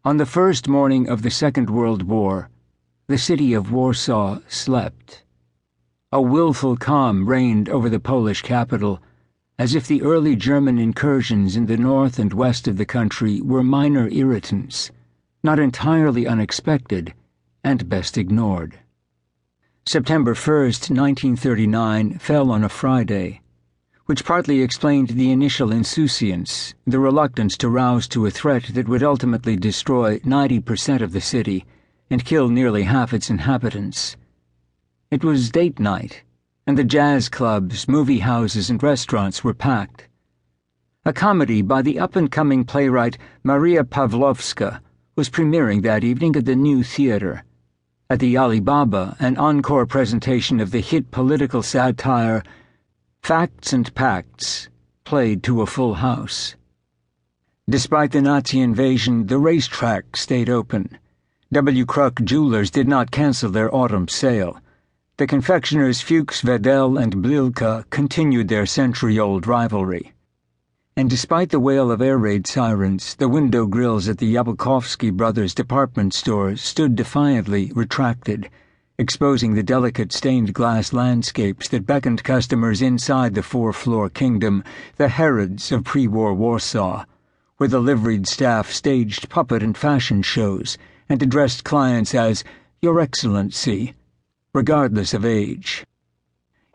On the first morning of the Second World War, the city of Warsaw slept. A willful calm reigned over the Polish capital, as if the early German incursions in the north and west of the country were minor irritants, not entirely unexpected, and best ignored. September 1st, 1939, fell on a Friday, which partly explained the initial insouciance, the reluctance to rouse to a threat that would ultimately destroy 90% of the city and kill nearly half its inhabitants. It was date night, and the jazz clubs, movie houses, and restaurants were packed. A comedy by the up-and-coming playwright Maria Pawlowska was premiering that evening at the New Theatre. At the Alibaba, an encore presentation of the hit political satire Facts and Pacts played to a full house. Despite the Nazi invasion, the racetrack stayed open. W. Kruk Jewelers did not cancel their autumn sale. The confectioners Fuchs, Wedel, and Blilka continued their century-old rivalry. And despite the wail of air raid sirens, the window grills at the Yablkovsky brothers' department stores stood defiantly retracted, exposing the delicate stained glass landscapes that beckoned customers inside the four-floor kingdom, the Herods of pre-war Warsaw, where the liveried staff staged puppet and fashion shows and addressed clients as Your Excellency, regardless of age.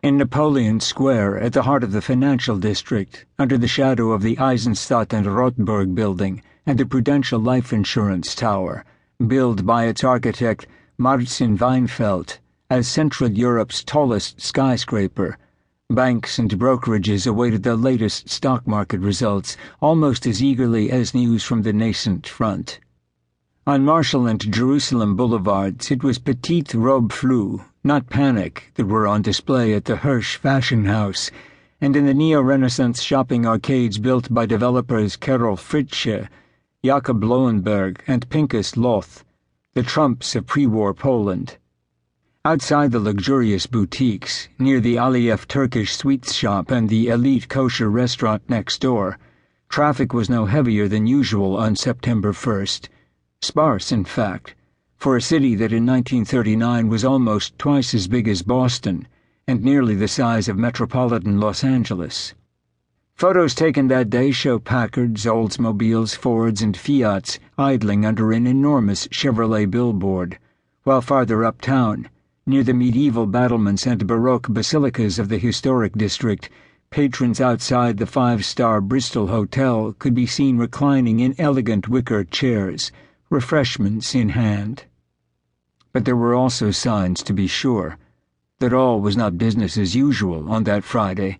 In Napoleon Square, at the heart of the financial district, under the shadow of the Eisenstadt and Rothberg building and the Prudential Life Insurance Tower, billed by its architect Marcin Weinfeld as Central Europe's tallest skyscraper, banks and brokerages awaited the latest stock market results almost as eagerly as news from the nascent front. On Marshall and Jerusalem boulevards, it was petite robe flou, not panic, that were on display at the Hirsch Fashion House, and in the neo-Renaissance shopping arcades built by developers Karol Fritzsche, Jakob Lowenberg, and Pinkas Loth, the Trumps of pre-war Poland. Outside the luxurious boutiques, near the Aliyev Turkish sweets shop and the elite kosher restaurant next door, traffic was no heavier than usual on September 1st. Sparse, in fact, for a city that in 1939 was almost twice as big as Boston and nearly the size of metropolitan Los Angeles. Photos taken that day show Packards, Oldsmobiles, Fords, and Fiats idling under an enormous Chevrolet billboard, while farther uptown, near the medieval battlements and Baroque basilicas of the historic district, patrons outside the five-star Bristol Hotel could be seen reclining in elegant wicker chairs, refreshments in hand. But there were also signs, to be sure, that all was not business as usual on that Friday.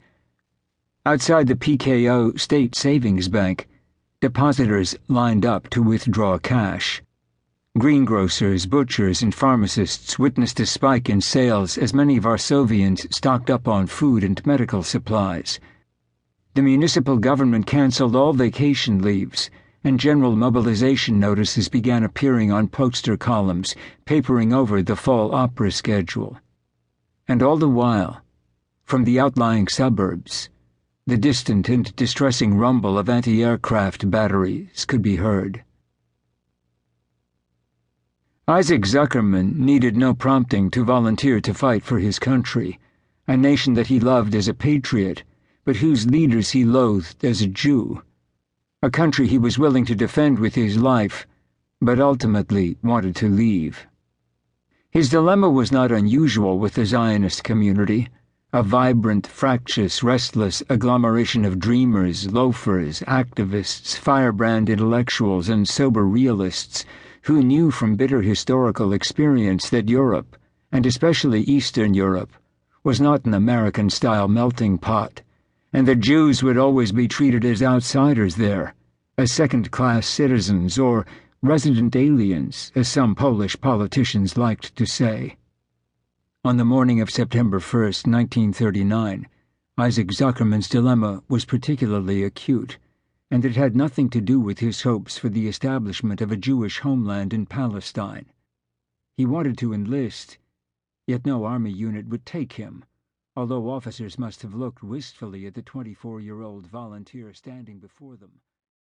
Outside the PKO State Savings Bank, depositors lined up to withdraw cash. Greengrocers, butchers, and pharmacists witnessed a spike in sales as many Varsovians stocked up on food and medical supplies. The municipal government canceled all vacation leaves, and general mobilization notices began appearing on poster columns, papering over the fall opera schedule. And all the while, from the outlying suburbs, the distant and distressing rumble of anti-aircraft batteries could be heard. Isaac Zuckerman needed no prompting to volunteer to fight for his country, a nation that he loved as a patriot, but whose leaders he loathed as a Jew. A country he was willing to defend with his life, but ultimately wanted to leave. His dilemma was not unusual with the Zionist community, a vibrant, fractious, restless agglomeration of dreamers, loafers, activists, firebrand intellectuals, and sober realists who knew from bitter historical experience that Europe, and especially Eastern Europe, was not an American-style melting pot, and that Jews would always be treated as outsiders there, as second-class citizens or resident aliens, as some Polish politicians liked to say. On the morning of September 1st, 1939, Isaac Zuckerman's dilemma was particularly acute, and it had nothing to do with his hopes for the establishment of a Jewish homeland in Palestine. He wanted to enlist, yet no army unit would take him, although officers must have looked wistfully at the 24-year-old volunteer standing before them.